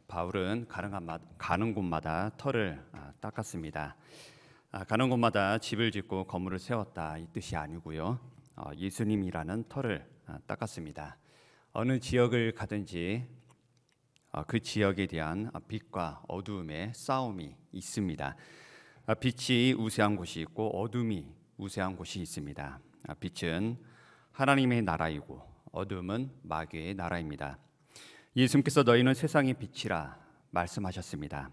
바울은 가는 곳마다 터를 닦았습니다. 가는 곳마다 집을 짓고 건물을 세웠다 이 뜻이 아니고요. 예수님이라는 터를 닦았습니다. 어느 지역을 가든지 그 지역에 대한 빛과 어두움의 싸움이 있습니다. 빛이 우세한 곳이 있고 어둠이 우세한 곳이 있습니다. 빛은 하나님의 나라이고 어둠은 마귀의 나라입니다. 예수님께서 너희는 세상의 빛이라 말씀하셨습니다.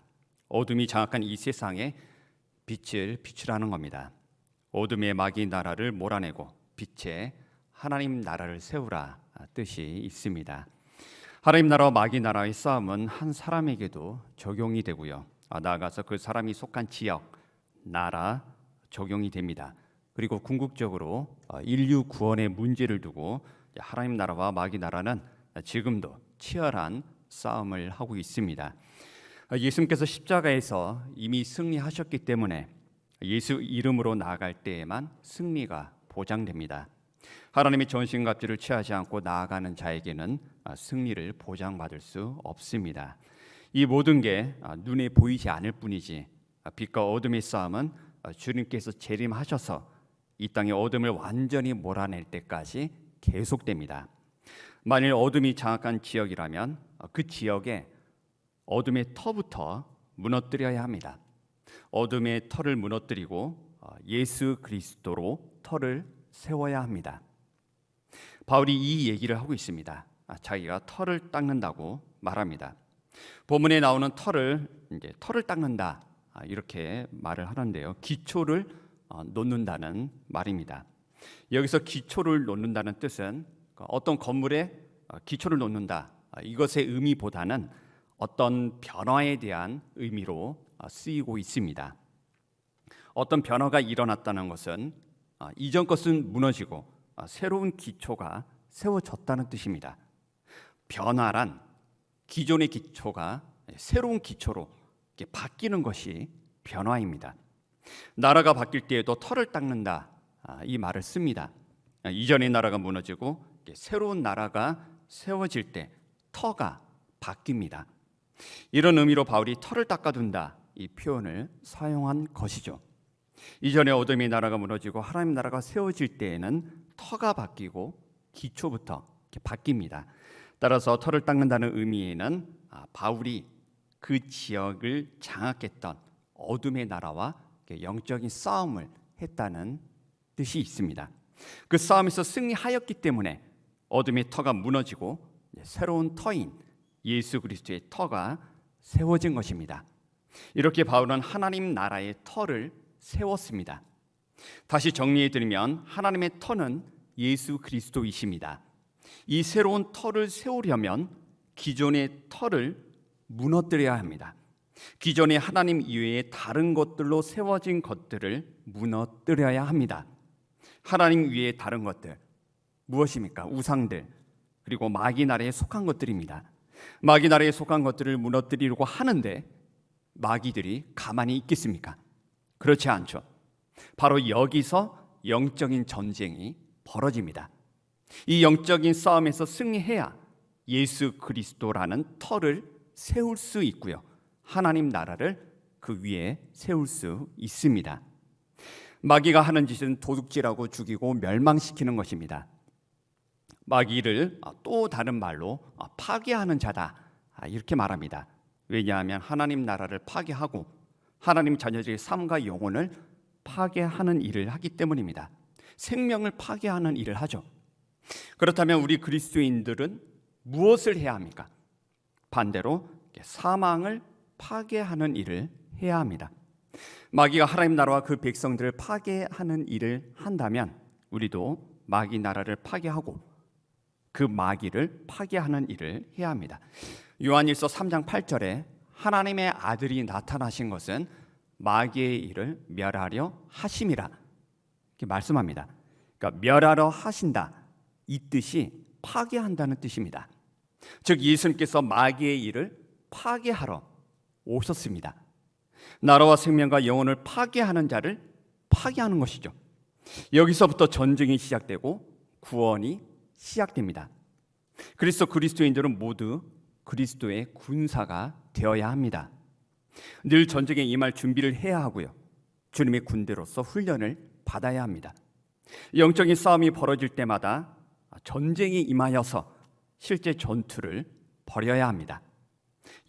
어둠이 장악한 이 세상에 빛을 비추라는 겁니다. 어둠의 마귀 나라를 몰아내고 빛의 하나님 나라를 세우라 뜻이 있습니다. 하나님 나라와 마귀 나라의 싸움은 한 사람에게도 적용이 되고요. 나아가서 그 사람이 속한 지역, 나라 적용이 됩니다. 그리고 궁극적으로 인류 구원의 문제를 두고 하나님 나라와 마귀 나라는 지금도 치열한 싸움을 하고 있습니다. 예수님께서 십자가에서 이미 승리하셨기 때문에 예수 이름으로 나아갈 때에만 승리가 보장됩니다. 하나님의 전신갑주를 취하지 않고 나아가는 자에게는 승리를 보장받을 수 없습니다. 이 모든 게 눈에 보이지 않을 뿐이지 빛과 어둠의 싸움은 주님께서 재림하셔서 이 땅의 어둠을 완전히 몰아낼 때까지 계속됩니다. 만일 어둠이 장악한 지역이라면 그 지역에 어둠의 터부터 무너뜨려야 합니다. 어둠의 터를 무너뜨리고 예수 그리스도로 터를 세워야 합니다. 바울이 이 얘기를 하고 있습니다. 자기가 터를 닦는다고 말합니다. 본문에 나오는 터를 닦는다 이렇게 말을 하는데요. 기초를 놓는다는 말입니다. 여기서 기초를 놓는다는 뜻은 어떤 건물에 기초를 놓는다 이것의 의미보다는 어떤 변화에 대한 의미로 쓰이고 있습니다. 어떤 변화가 일어났다는 것은 이전 것은 무너지고 새로운 기초가 세워졌다는 뜻입니다. 변화란 기존의 기초가 새로운 기초로 바뀌는 것이 변화입니다. 나라가 바뀔 때에도 터를 닦는다 이 말을 씁니다. 이전의 나라가 무너지고 새로운 나라가 세워질 때 터가 바뀝니다. 이런 의미로 바울이 터를 닦아둔다 이 표현을 사용한 것이죠. 이전의 어둠의 나라가 무너지고 하나님 나라가 세워질 때에는 터가 바뀌고 기초부터 바뀝니다. 따라서 터를 닦는다는 의미에는 바울이 그 지역을 장악했던 어둠의 나라와 영적인 싸움을 했다는 뜻이 있습니다. 그 싸움에서 승리하였기 때문에 어둠의 터가 무너지고 새로운 터인 예수 그리스도의 터가 세워진 것입니다. 이렇게 바울은 하나님 나라의 터를 세웠습니다. 다시 정리해 드리면 하나님의 터는 예수 그리스도이십니다. 이 새로운 터를 세우려면 기존의 터를 무너뜨려야 합니다. 기존의 하나님 이외의 다른 것들로 세워진 것들을 무너뜨려야 합니다. 하나님 위에 다른 것들 무엇입니까? 우상들 그리고 마귀 나라에 속한 것들입니다. 마귀 나라에 속한 것들을 무너뜨리려고 하는데 마귀들이 가만히 있겠습니까? 그렇지 않죠. 바로 여기서 영적인 전쟁이 벌어집니다. 이 영적인 싸움에서 승리해야 예수 그리스도라는 터를 세울 수 있고요. 하나님 나라를 그 위에 세울 수 있습니다. 마귀가 하는 짓은 도둑질하고 죽이고 멸망시키는 것입니다. 마귀를 또 다른 말로 파괴하는 자다 이렇게 말합니다. 왜냐하면 하나님 나라를 파괴하고 하나님 자녀들의 삶과 영혼을 파괴하는 일을 하기 때문입니다. 생명을 파괴하는 일을 하죠. 그렇다면 우리 그리스도인들은 무엇을 해야 합니까? 반대로 사망을 파괴하는 일을 해야 합니다. 마귀가 하나님 나라와 그 백성들을 파괴하는 일을 한다면 우리도 마귀 나라를 파괴하고 그 마귀를 파괴하는 일을 해야 합니다. 요한일서 3장 8절에 하나님의 아들이 나타나신 것은 마귀의 일을 멸하려 하심이라 이렇게 말씀합니다. 그러니까 멸하려 하신다 이 뜻이 파괴한다는 뜻입니다. 즉 예수님께서 마귀의 일을 파괴하러 오셨습니다. 나라와 생명과 영혼을 파괴하는 자를 파괴하는 것이죠. 여기서부터 전쟁이 시작되고 구원이 시작됩니다. 그래서 그리스도인들은 모두 그리스도의 군사가 되어야 합니다. 늘 전쟁에 임할 준비를 해야 하고요. 주님의 군대로서 훈련을 받아야 합니다. 영적인 싸움이 벌어질 때마다 전쟁에 임하여서 실제 전투를 벌여야 합니다.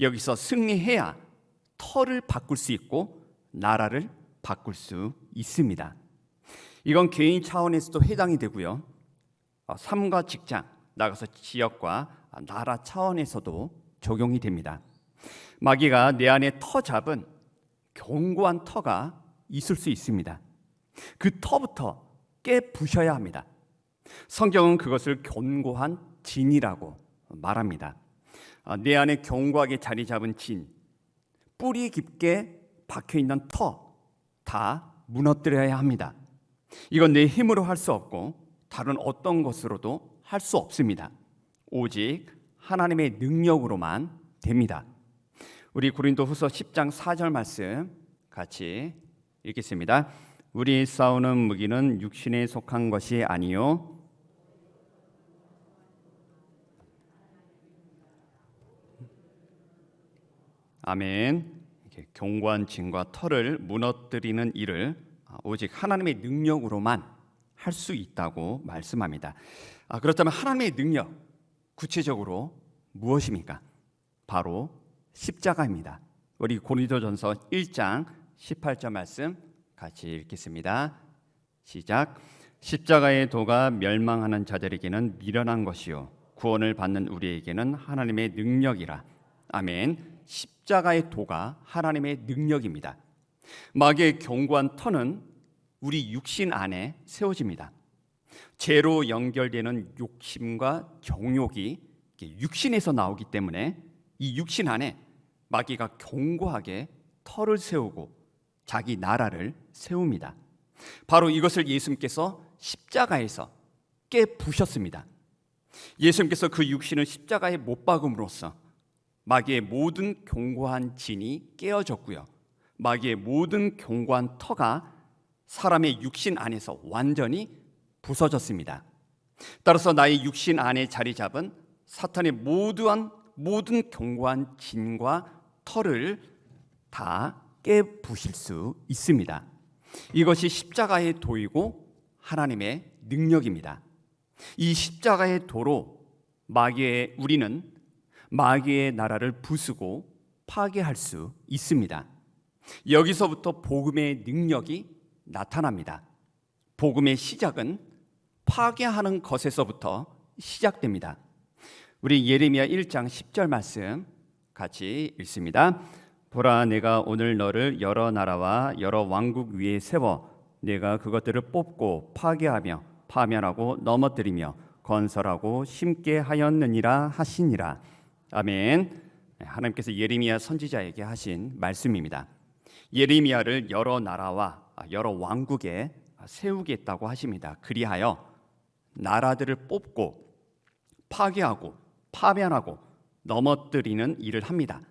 여기서 승리해야 터를 바꿀 수 있고 나라를 바꿀 수 있습니다. 이건 개인 차원에서도 해당이 되고요. 삶과 직장, 나가서 지역과 나라 차원에서도 적용이 됩니다. 마귀가 내 안에 터 잡은 견고한 터가 있을 수 있습니다. 그 터부터 깨부셔야 합니다. 성경은 그것을 견고한 진이라고 말합니다. 내 안에 견고하게 자리 잡은 진, 뿌리 깊게 박혀있는 터 다 무너뜨려야 합니다. 이건 내 힘으로 할 수 없고 다른 어떤 것으로도 할 수 없습니다. 오직 하나님의 능력으로만 됩니다. 우리 고린도후서 10장 4절 말씀 같이 읽겠습니다. 우리 싸우는 무기는 육신에 속한 것이 아니요 아멘. 이렇게 견고한 진과 터를 무너뜨리는 일을 오직 하나님의 능력으로만 할 수 있다고 말씀합니다. 그렇다면 하나님의 능력 구체적으로 무엇입니까? 바로 십자가입니다. 우리 고린도전서 1장 18절 말씀 같이 읽겠습니다. 시작. 십자가의 도가 멸망하는 자들에게는 미련한 것이요 구원을 받는 우리에게는 하나님의 능력이라. 아멘. 십자가의 도가 하나님의 능력입니다. 마귀의 견고한 터는 우리 육신 안에 세워집니다. 죄로 연결되는 욕심과 정욕이 육신에서 나오기 때문에 이 육신 안에 마귀가 견고하게 터를 세우고 자기 나라를 세웁니다. 바로 이것을 예수님께서 십자가에서 깨부셨습니다. 예수님께서 그 육신을 십자가에 못 박음으로써 마귀의 모든 견고한 진이 깨어졌고요. 마귀의 모든 견고한 터가 사람의 육신 안에서 완전히 부서졌습니다. 따라서 나의 육신 안에 자리 잡은 사탄의 모든 견고한 진과 터를 다 깨부실 수 있습니다. 이것이 십자가의 도이고 하나님의 능력입니다. 이 십자가의 도로 우리는 마귀의 나라를 부수고 파괴할 수 있습니다. 여기서부터 복음의 능력이 나타납니다. 복음의 시작은 파괴하는 것에서부터 시작됩니다. 우리 예레미야 1장 10절 말씀 같이 읽습니다. 보라, 내가 오늘 너를 여러 나라와 여러 왕국 위에 세워 내가 그것들을 뽑고 파괴하며 파멸하고 넘어뜨리며 건설하고 심게 하였느니라 하시니라. 아멘. 하나님께서 예레미야 선지자에게 하신 말씀입니다. 예레미야를 여러 나라와 여러 왕국에 세우겠다고 하십니다. 그리하여 나라들을 뽑고 파괴하고 파멸하고 넘어뜨리는 일을 합니다.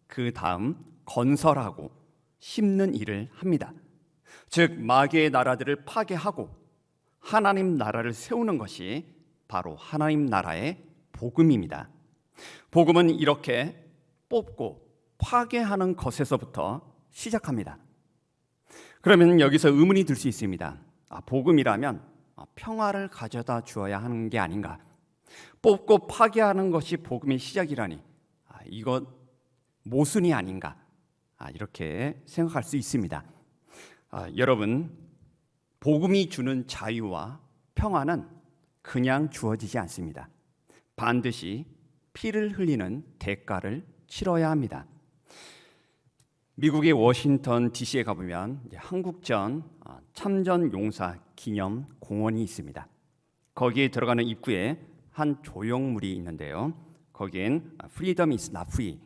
그 다음 건설하고 심는 일을 합니다. 즉 마귀의 나라들을 파괴하고 하나님 나라를 세우는 것이 바로 하나님 나라의 복음입니다. 복음은 이렇게 뽑고 파괴하는 것에서부터 시작합니다. 그러면 여기서 의문이 들 수 있습니다. 복음이라면 평화를 가져다 주어야 하는 게 아닌가? 뽑고 파괴하는 것이 복음의 시작이라니 이것 모순이 아닌가? 이렇게 생각할 수 있습니다. 여러분, 복음이 주는 자유와 평화는 그냥 주어지지 않습니다. 반드시 피를 흘리는 대가를 치러야 합니다. 미국의 워싱턴 DC에 가보면 한국전 참전 용사 기념 공원이 있습니다. 거기에 들어가는 입구에 한 조형물이 있는데요. 거기엔 Freedom is not free,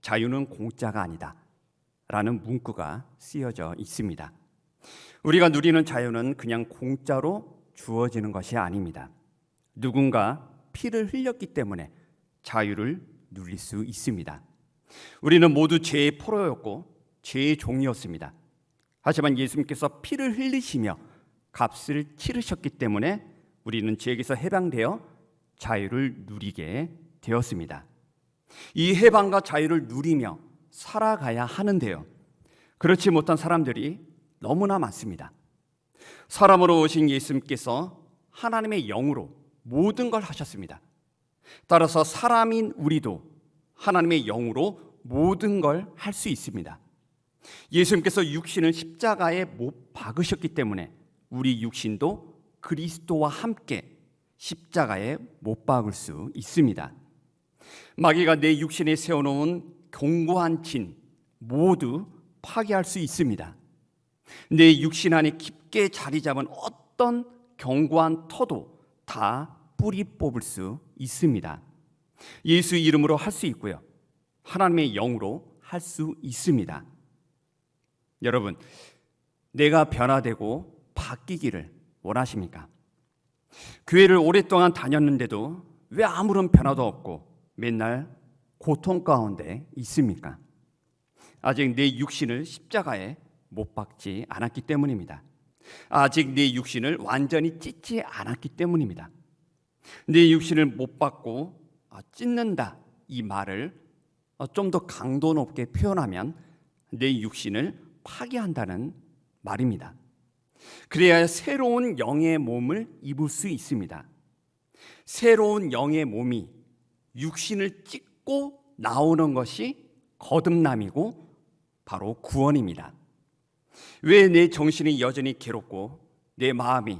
자유는 공짜가 아니다 라는 문구가 쓰여져 있습니다. 우리가 누리는 자유는 그냥 공짜로 주어지는 것이 아닙니다. 누군가 피를 흘렸기 때문에 자유를 누릴 수 있습니다. 우리는 모두 죄의 포로였고 죄의 종이었습니다. 하지만 예수님께서 피를 흘리시며 값을 치르셨기 때문에 우리는 죄에게서 해방되어 자유를 누리게 되었습니다. 이 해방과 자유를 누리며 살아가야 하는데요, 그렇지 못한 사람들이 너무나 많습니다. 사람으로 오신 예수님께서 하나님의 영으로 모든 걸 하셨습니다. 따라서 사람인 우리도 하나님의 영으로 모든 걸 할 수 있습니다. 예수님께서 육신을 십자가에 못 박으셨기 때문에 우리 육신도 그리스도와 함께 십자가에 못 박을 수 있습니다. 마귀가 내 육신에 세워놓은 견고한 진 모두 파괴할 수 있습니다. 내 육신 안에 깊게 자리 잡은 어떤 견고한 터도 다 뿌리 뽑을 수 있습니다. 예수 이름으로 할 수 있고요, 하나님의 영으로 할 수 있습니다. 여러분, 내가 변화되고 바뀌기를 원하십니까? 교회를 오랫동안 다녔는데도 왜 아무런 변화도 없고 맨날 고통 가운데 있습니까? 아직 내 육신을 십자가에 못 박지 않았기 때문입니다. 아직 내 육신을 완전히 찢지 않았기 때문입니다. 내 육신을 못 박고 찢는다, 이 말을 좀 더 강도 높게 표현하면 내 육신을 파괴한다는 말입니다. 그래야 새로운 영의 몸을 입을 수 있습니다. 새로운 영의 몸이 육신을 찢고 나오는 것이 거듭남이고 바로 구원입니다. 왜 내 정신이 여전히 괴롭고 내 마음이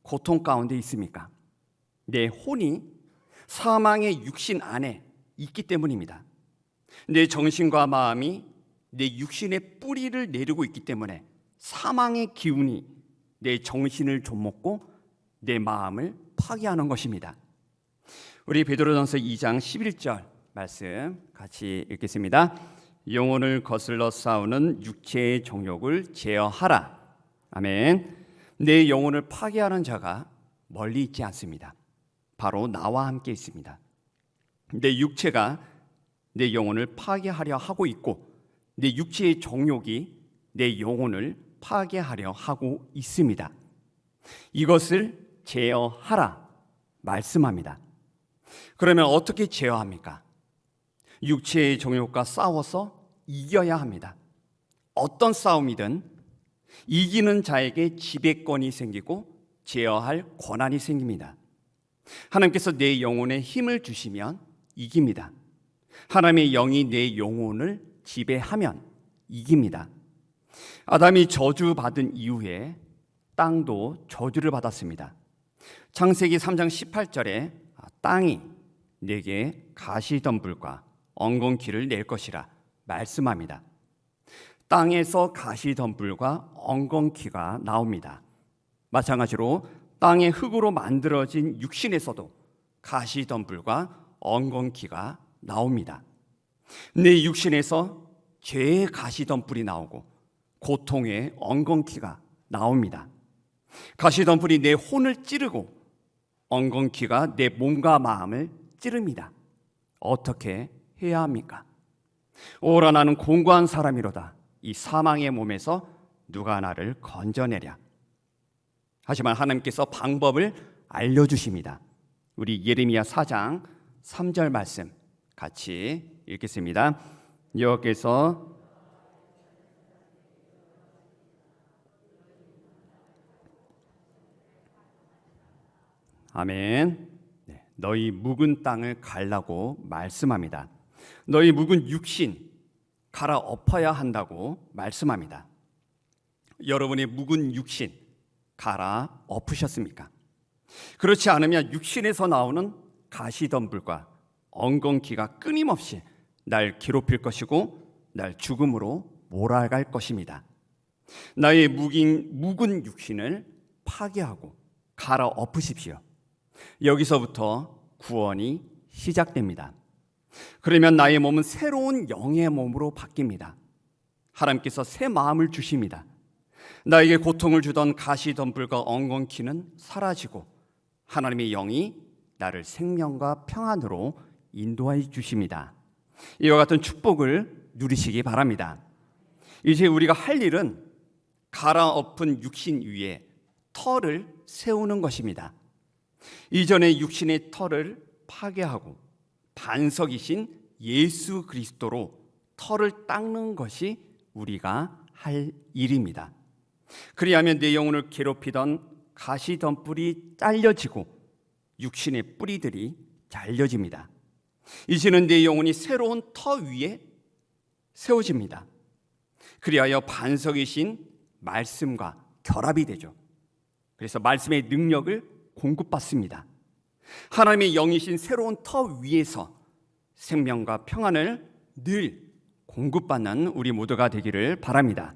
고통 가운데 있습니까? 내 혼이 사망의 육신 안에 있기 때문입니다. 내 정신과 마음이 내 육신의 뿌리를 내리고 있기 때문에 사망의 기운이 내 정신을 좀먹고 내 마음을 파괴하는 것입니다. 우리 베드로전서 2장 11절 말씀 같이 읽겠습니다. 영혼을 거슬러 싸우는 육체의 정욕을 제어하라. 아멘. 내 영혼을 파괴하는 자가 멀리 있지 않습니다. 바로 나와 함께 있습니다. 내 육체가 내 영혼을 파괴하려 하고 있고 내 육체의 정욕이 내 영혼을 파괴하려 하고 있습니다. 이것을 제어하라 말씀합니다. 그러면 어떻게 제어합니까? 육체의 정욕과 싸워서 이겨야 합니다. 어떤 싸움이든 이기는 자에게 지배권이 생기고 제어할 권한이 생깁니다. 하나님께서 내 영혼에 힘을 주시면 이깁니다. 하나님의 영이 내 영혼을 지배하면 이깁니다. 아담이 저주받은 이후에 땅도 저주를 받았습니다. 창세기 3장 18절에 땅이 내게 가시덤불과 엉겅퀴를 낼 것이라 말씀합니다. 땅에서 가시덤불과 엉겅퀴가 나옵니다. 마찬가지로 땅의 흙으로 만들어진 육신에서도 가시덤불과 엉겅퀴가 나옵니다. 내 육신에서 죄의 가시덤불이 나오고 고통의 엉겅퀴가 나옵니다. 가시덤불이 내 혼을 찌르고 엉겅퀴가 내 몸과 마음을 찌릅니다. 어떻게 해야 합니까? 오라 나는 공고한 사람이로다. 이 사망의 몸에서 누가 나를 건져내랴. 하지만 하나님께서 방법을 알려주십니다. 우리 예레미야 4장 3절 말씀 같이 읽겠습니다. 여호와께서 아멘. 너희 묵은 땅을 갈라고 말씀합니다. 너희 묵은 육신 갈아엎어야 한다고 말씀합니다. 여러분의 묵은 육신 갈아엎으셨습니까? 그렇지 않으면 육신에서 나오는 가시덤불과 엉겅퀴가 끊임없이 날 괴롭힐 것이고 날 죽음으로 몰아갈 것입니다. 나의 묵은 육신을 파괴하고 갈아엎으십시오. 여기서부터 구원이 시작됩니다. 그러면 나의 몸은 새로운 영의 몸으로 바뀝니다. 하나님께서 새 마음을 주십니다. 나에게 고통을 주던 가시덤불과 엉겅퀴는 사라지고 하나님의 영이 나를 생명과 평안으로 인도해 주십니다. 이와 같은 축복을 누리시기 바랍니다. 이제 우리가 할 일은 갈아엎은 육신 위에 터를 세우는 것입니다. 이전의 육신의 터를 파괴하고 반석이신 예수 그리스도로 털을 닦는 것이 우리가 할 일입니다. 그리하면 내 영혼을 괴롭히던 가시덤불이 잘려지고 육신의 뿌리들이 잘려집니다. 이제는 내 영혼이 새로운 터 위에 세워집니다. 그리하여 반석이신 말씀과 결합이 되죠. 그래서 말씀의 능력을 공급받습니다. 하나님의 영이신 새로운 터 위에서 생명과 평안을 늘 공급받는 우리 모두가 되기를 바랍니다.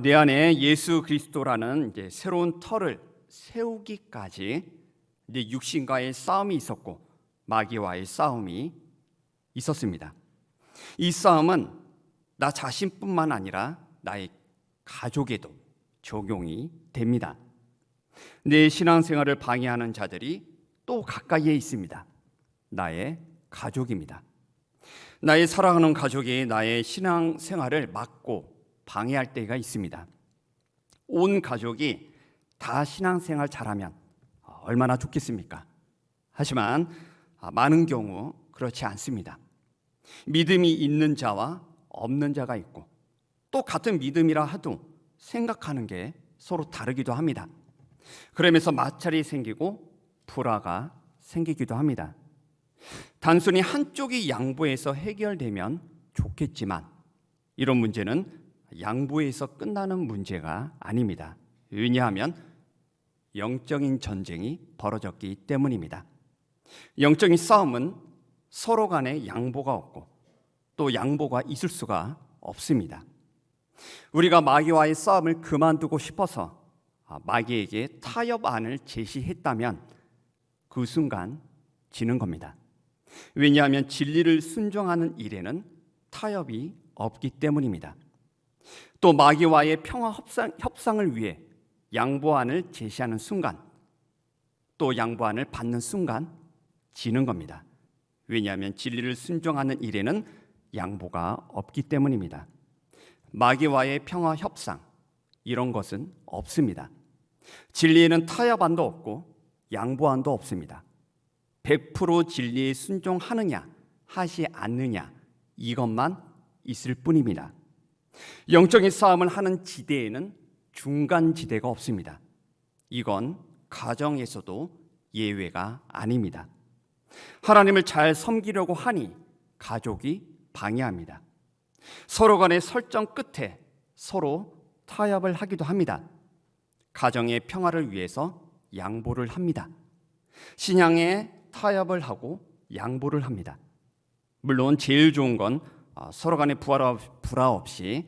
내 안에 예수 그리스도라는 이제 새로운 터를 세우기까지 이제 육신과의 싸움이 있었고 마귀와의 싸움이 있었습니다. 이 싸움은 나 자신뿐만 아니라 나의 가족에도 적용이 됩니다. 내 신앙생활을 방해하는 자들이 또 가까이에 있습니다. 나의 가족입니다. 나의 사랑하는 가족이 나의 신앙생활을 막고 방해할 때가 있습니다. 온 가족이 다 신앙생활 잘하면 얼마나 좋겠습니까? 하지만 많은 경우 그렇지 않습니다. 믿음이 있는 자와 없는 자가 있고 또 같은 믿음이라 하도 생각하는 게 서로 다르기도 합니다. 그러면서 마찰이 생기고 불화가 생기기도 합니다. 단순히 한쪽이 양보해서 해결되면 좋겠지만 이런 문제는 양보해서 끝나는 문제가 아닙니다. 왜냐하면 영적인 전쟁이 벌어졌기 때문입니다. 영적인 싸움은 서로 간에 양보가 없고 또 양보가 있을 수가 없습니다. 우리가 마귀와의 싸움을 그만두고 싶어서 마귀에게 타협안을 제시했다면 그 순간 지는 겁니다. 왜냐하면 진리를 순종하는 일에는 타협이 없기 때문입니다. 또 마귀와의 평화 협상을 위해 양보안을 제시하는 순간 또 양보안을 받는 순간 지는 겁니다. 왜냐하면 진리를 순종하는 일에는 양보가 없기 때문입니다. 마귀와의 평화 협상 이런 것은 없습니다. 진리에는 타협안도 없고 양보안도 없습니다. 100% 진리에 순종하느냐 하지 않느냐 이것만 있을 뿐입니다. 영적인 싸움을 하는 지대에는 중간 지대가 없습니다. 이건 가정에서도 예외가 아닙니다. 하나님을 잘 섬기려고 하니 가족이 방해합니다. 서로 간의 설정 끝에 서로 타협을 하기도 합니다. 가정의 평화를 위해서 양보를 합니다. 신앙에 타협을 하고 양보를 합니다. 물론 제일 좋은 건 서로 간의 불화 없이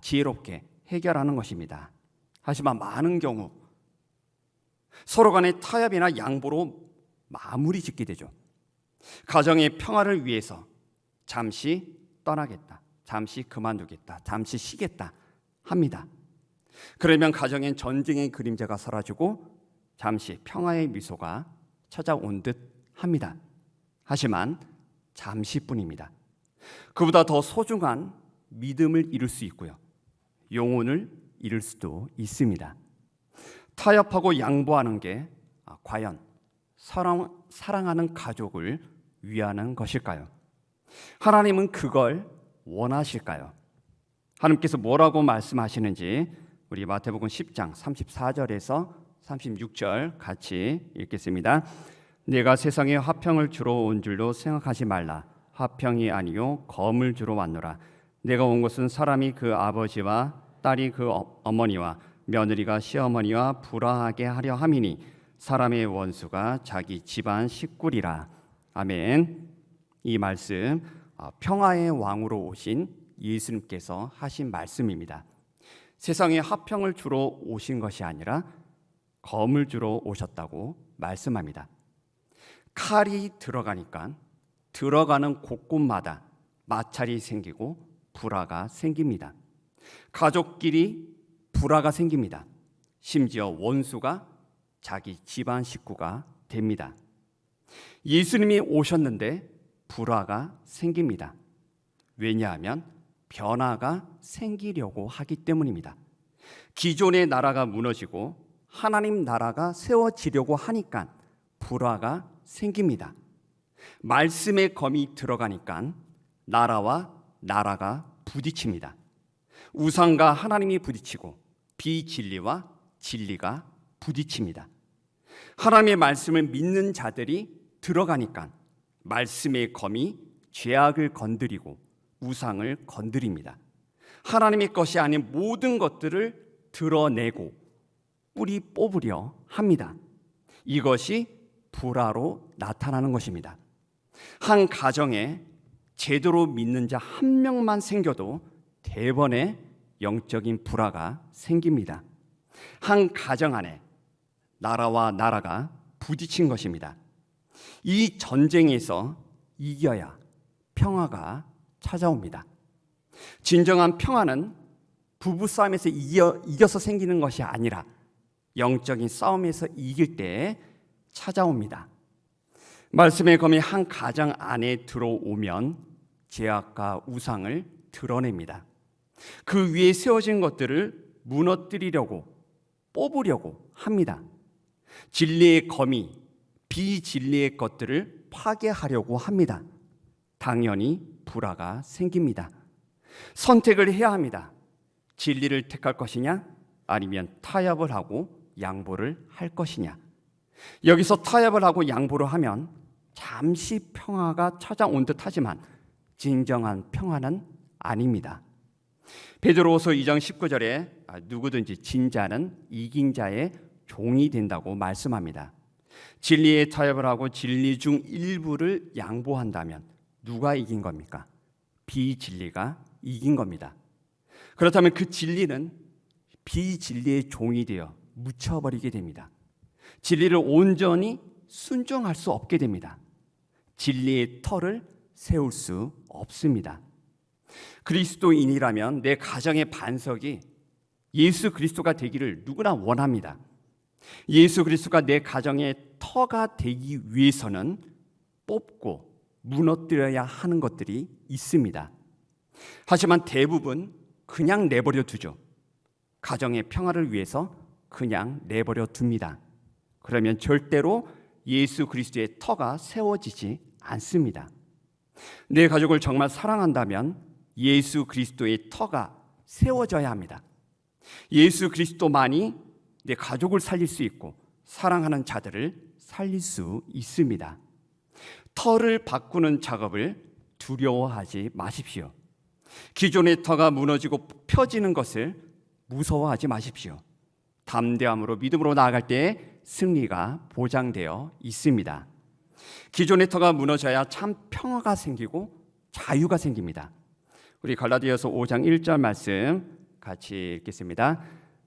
지혜롭게 해결하는 것입니다. 하지만 많은 경우 서로 간의 타협이나 양보로 마무리 짓게 되죠. 가정의 평화를 위해서 잠시 떠나겠다, 잠시 그만두겠다, 잠시 쉬겠다 합니다. 그러면 가정엔 전쟁의 그림자가 사라지고 잠시 평화의 미소가 찾아온 듯 합니다. 하지만 잠시뿐입니다. 그보다 더 소중한 믿음을 잃을 수 있고요. 영혼을 잃을 수도 있습니다. 타협하고 양보하는 게 과연 사랑하는 가족을 위하는 것일까요? 하나님은 그걸 원하실까요? 하나님께서 뭐라고 말씀하시는지 우리 마태복음 10장 34절에서 36절 같이 읽겠습니다. 내가 세상에 화평을 주러 온 줄로 생각하지 말라. 화평이 아니요 검을 주러 왔노라. 내가 온 것은 사람이 그 아버지와 딸이 그 어머니와 며느리가 시어머니와 불화하게 하려 함이니 사람의 원수가 자기 집안 식구리라. 아멘. 이 말씀 평화의 왕으로 오신 예수님께서 하신 말씀입니다. 세상에 화평을 주러 오신 것이 아니라 검을 주러 오셨다고 말씀합니다. 칼이 들어가니까 들어가는 곳곳마다 마찰이 생기고 불화가 생깁니다. 가족끼리 불화가 생깁니다. 심지어 원수가 자기 집안 식구가 됩니다. 예수님이 오셨는데 불화가 생깁니다. 왜냐하면 변화가 생기려고 하기 때문입니다. 기존의 나라가 무너지고 하나님 나라가 세워지려고 하니까 불화가 생깁니다. 말씀의 검이 들어가니까 나라와 나라가 부딪힙니다. 우상과 하나님이 부딪히고 비진리와 진리가 부딪힙니다. 하나님의 말씀을 믿는 자들이 들어가니까 말씀의 검이 죄악을 건드리고 우상을 건드립니다. 하나님의 것이 아닌 모든 것들을 드러내고 뿌리 뽑으려 합니다. 이것이 불화로 나타나는 것입니다. 한 가정에 제대로 믿는 자 한 명만 생겨도 대번에 영적인 불화가 생깁니다. 한 가정 안에 나라와 나라가 부딪힌 것입니다. 이 전쟁에서 이겨야 평화가 찾아옵니다. 진정한 평화는 부부싸움에서 이겨서 생기는 것이 아니라 영적인 싸움에서 이길 때 찾아옵니다. 말씀의 검이 한 가정 안에 들어오면 죄악과 우상을 드러냅니다. 그 위에 세워진 것들을 무너뜨리려고 뽑으려고 합니다. 진리의 검이 비진리의 것들을 파괴하려고 합니다. 당연히 불화가 생깁니다. 선택을 해야 합니다. 진리를 택할 것이냐 아니면 타협을 하고 양보를 할 것이냐. 여기서 타협을 하고 양보를 하면 잠시 평화가 찾아온 듯하지만 진정한 평화는 아닙니다. 베드로후서 2장 19절에 누구든지 진 자는 이긴 자의 종이 된다고 말씀합니다. 진리에 타협을 하고 진리 중 일부를 양보한다면 누가 이긴 겁니까? 비진리가 이긴 겁니다. 그렇다면 그 진리는 비진리의 종이 되어 묻혀버리게 됩니다. 진리를 온전히 순종할 수 없게 됩니다. 진리의 터를 세울 수 없습니다. 그리스도인이라면 내 가정의 반석이 예수 그리스도가 되기를 누구나 원합니다. 예수 그리스도가 내 가정의 터가 되기 위해서는 뽑고 무너뜨려야 하는 것들이 있습니다. 하지만 대부분 그냥 내버려 두죠. 가정의 평화를 위해서 그냥 내버려 둡니다. 그러면 절대로 예수 그리스도의 터가 세워지지 않습니다. 내 가족을 정말 사랑한다면 예수 그리스도의 터가 세워져야 합니다. 예수 그리스도만이 내 가족을 살릴 수 있고 사랑하는 자들을 살릴 수 있습니다. 터를 바꾸는 작업을 두려워하지 마십시오. 기존의 터가 무너지고 펴지는 것을 무서워하지 마십시오. 담대함으로 믿음으로 나아갈 때 승리가 보장되어 있습니다. 기존의 터가 무너져야 참 평화가 생기고 자유가 생깁니다. 우리 갈라디아서 5장 1절 말씀 같이 읽겠습니다.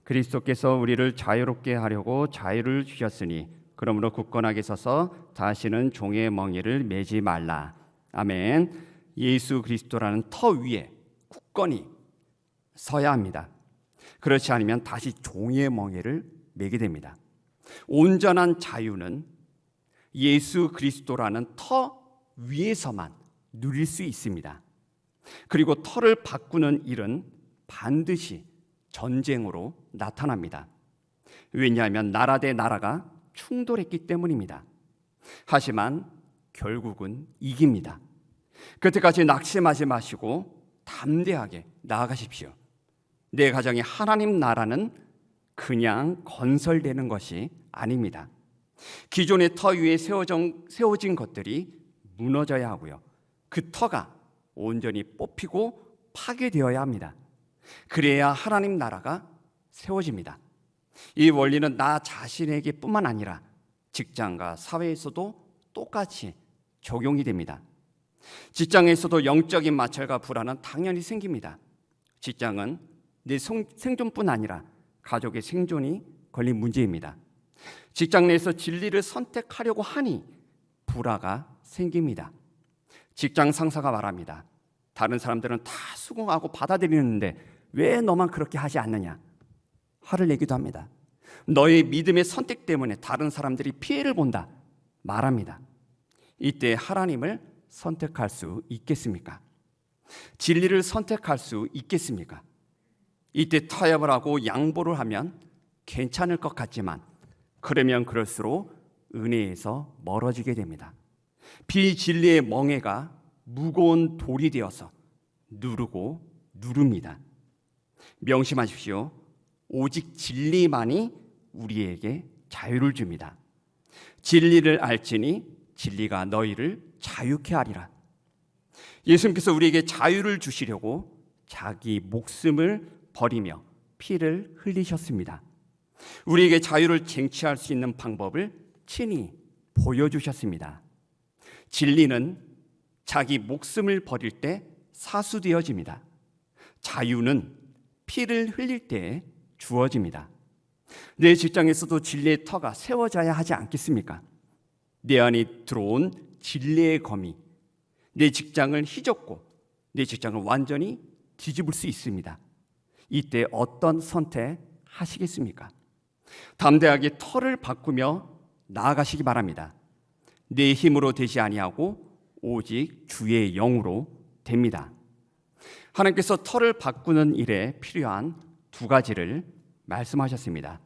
그리스도께서 우리를 자유롭게 하려고 자유를 주셨으니 그러므로 굳건하게 서서 다시는 종의 멍에를 매지 말라. 아멘. 예수 그리스도라는 터 위에 굳건히 서야 합니다. 그렇지 않으면 다시 종의 멍에를 매게 됩니다. 온전한 자유는 예수 그리스도라는 터 위에서만 누릴 수 있습니다. 그리고 터를 바꾸는 일은 반드시 전쟁으로 나타납니다. 왜냐하면 나라 대 나라가 충돌했기 때문입니다. 하지만 결국은 이깁니다. 그때까지 낙심하지 마시고 담대하게 나아가십시오. 내 가정의 하나님 나라는 그냥 건설되는 것이 아닙니다. 기존의 터 위에 세워진 것들이 무너져야 하고요. 그 터가 온전히 뽑히고 파괴되어야 합니다. 그래야 하나님 나라가 세워집니다. 이 원리는 나 자신에게 뿐만 아니라 직장과 사회에서도 똑같이 적용이 됩니다. 직장에서도 영적인 마찰과 불안은 당연히 생깁니다. 직장은 내 생존뿐 아니라 가족의 생존이 걸린 문제입니다. 직장 내에서 진리를 선택하려고 하니 불화가 생깁니다. 직장 상사가 말합니다. 다른 사람들은 다 수긍하고 받아들이는데 왜 너만 그렇게 하지 않느냐? 화를 내기도 합니다. 너의 믿음의 선택 때문에 다른 사람들이 피해를 본다 말합니다. 이때 하나님을 선택할 수 있겠습니까? 진리를 선택할 수 있겠습니까? 이때 타협을 하고 양보를 하면 괜찮을 것 같지만 그러면 그럴수록 은혜에서 멀어지게 됩니다. 비진리의 멍에가 무거운 돌이 되어서 누르고 누릅니다. 명심하십시오. 오직 진리만이 우리에게 자유를 줍니다. 진리를 알지니 진리가 너희를 자유케 하리라. 예수님께서 우리에게 자유를 주시려고 자기 목숨을 버리며 피를 흘리셨습니다. 우리에게 자유를 쟁취할 수 있는 방법을 친히 보여주셨습니다. 진리는 자기 목숨을 버릴 때 사수되어집니다. 자유는 피를 흘릴 때 주어집니다. 내 직장에서도 진리의 터가 세워져야 하지 않겠습니까? 내 안에 들어온 진리의 검이 내 직장을 휘젓고 내 직장을 완전히 뒤집을 수 있습니다. 이때 어떤 선택 하시겠습니까? 담대하게 터를 바꾸며 나아가시기 바랍니다. 내 힘으로 되지 아니하고 오직 주의 영으로 됩니다. 하나님께서 터를 바꾸는 일에 필요한 두 가지를 말씀하셨습니다.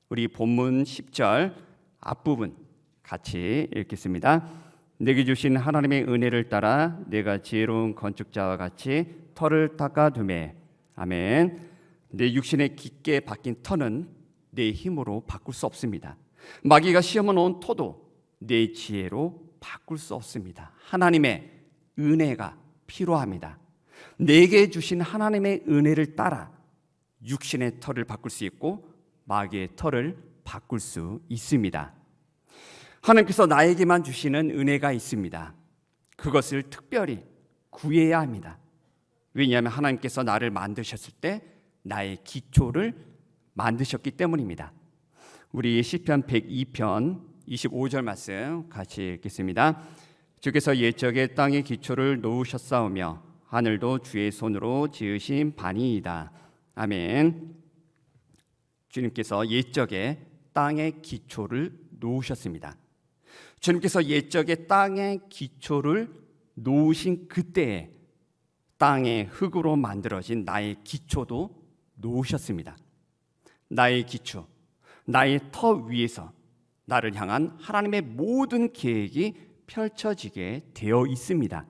우리 본문 10절 앞부분 같이 읽겠습니다. 내게 주신 하나님의 은혜를 따라 내가 지혜로운 건축자와 같이 터를 닦아두매. 아멘. 내 육신에 깊게 박힌 터는 내 힘으로 바꿀 수 없습니다. 마귀가 시험해 놓은 터도 내 지혜로 바꿀 수 없습니다. 하나님의 은혜가 필요합니다. 내게 주신 하나님의 은혜를 따라 육신의 터를 바꿀 수 있고 마귀의 터를 바꿀 수 있습니다. 하나님께서 나에게만 주시는 은혜가 있습니다. 그것을 특별히 구해야 합니다. 왜냐하면 하나님께서 나를 만드셨을 때 나의 기초를 만드셨기 때문입니다. 우리 시편 102편 25절 말씀 같이 읽겠습니다. 주께서 옛적에 땅의 기초를 놓으셨사오며 하늘도 주의 손으로 지으신 바니이다. 아멘. 주님께서 옛적에 땅의 기초를 놓으셨습니다. 주님께서 옛적에 땅의 기초를 놓으신 그때에 땅의 흙으로 만들어진 나의 기초도 놓으셨습니다. 나의 기초, 나의 터 위에서 나를 향한 하나님의 모든 계획이 펼쳐지게 되어 있습니다.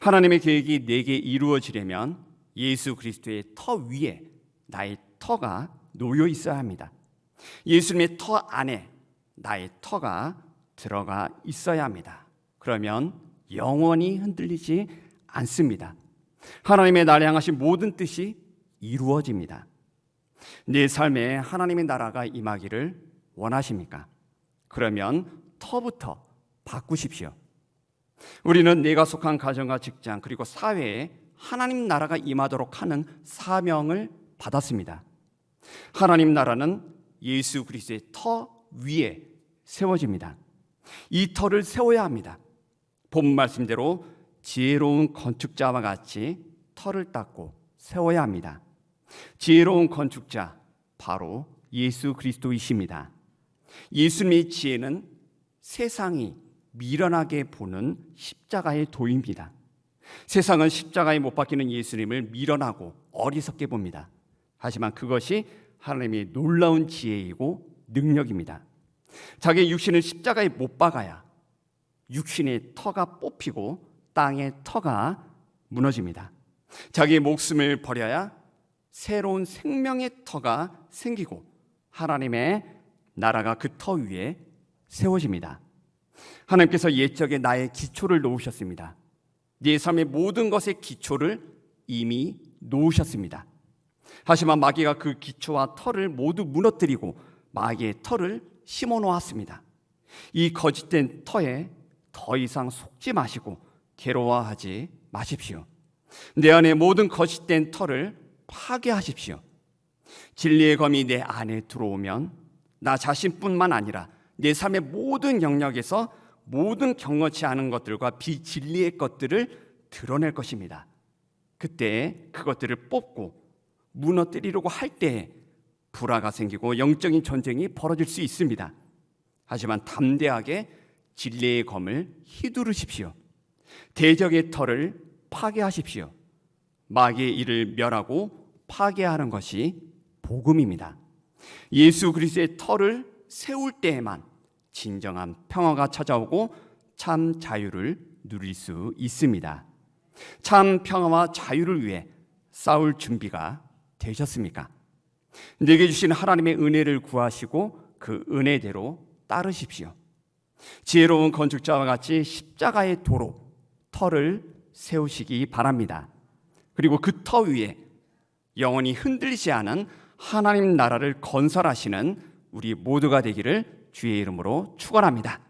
하나님의 계획이 내게 이루어지려면 예수 그리스도의 터 위에 나의 터가 놓여 있어야 합니다. 예수님의 터 안에 나의 터가 들어가 있어야 합니다. 그러면 영원히 흔들리지 않습니다. 하나님의 나를 향하신 모든 뜻이 이루어집니다. 내 삶에 하나님의 나라가 임하기를 원하십니까? 그러면 터부터 바꾸십시오. 우리는 내가 속한 가정과 직장 그리고 사회에 하나님 나라가 임하도록 하는 사명을 받았습니다. 하나님 나라는 예수 그리스도의 터 위에 세워집니다. 이 터를 세워야 합니다. 본 말씀대로 지혜로운 건축자와 같이 터를 닦고 세워야 합니다. 지혜로운 건축자 바로 예수 그리스도이십니다. 예수님의 지혜는 세상이 미련하게 보는 십자가의 도입니다. 세상은 십자가에 못 박히는 예수님을 미련하고 어리석게 봅니다. 하지만 그것이 하나님의 놀라운 지혜이고 능력입니다. 자기의 육신을 십자가에 못 박아야 육신의 터가 뽑히고 땅의 터가 무너집니다. 자기의 목숨을 버려야 새로운 생명의 터가 생기고 하나님의 나라가 그 터 위에 세워집니다. 하나님께서 옛적에 나의 기초를 놓으셨습니다. 네 삶의 모든 것의 기초를 이미 놓으셨습니다. 하지만 마귀가 그 기초와 터를 모두 무너뜨리고 마귀의 터를 심어 놓았습니다. 이 거짓된 터에 더 이상 속지 마시고 괴로워하지 마십시오. 내 안에 모든 거짓된 터를 파괴하십시오. 진리의 검이 내 안에 들어오면 나 자신뿐만 아니라 내 삶의 모든 영역에서 모든 경건치 않은 것들과 비진리의 것들을 드러낼 것입니다. 그때 그것들을 뽑고 무너뜨리려고 할 때에 불화가 생기고 영적인 전쟁이 벌어질 수 있습니다. 하지만 담대하게 진리의 검을 휘두르십시오. 대적의 터를 파괴하십시오. 마귀의 일을 멸하고 파괴하는 것이 복음입니다. 예수 그리스도의 터를 세울 때에만 진정한 평화가 찾아오고 참 자유를 누릴 수 있습니다. 참 평화와 자유를 위해 싸울 준비가 되셨습니까? 내게 주신 하나님의 은혜를 구하시고 그 은혜대로 따르십시오. 지혜로운 건축자와 같이 십자가의 도로, 터를 세우시기 바랍니다. 그리고 그 터 위에 영원히 흔들리지 않은 하나님 나라를 건설하시는 우리 모두가 되기를 주의 이름으로 축원합니다.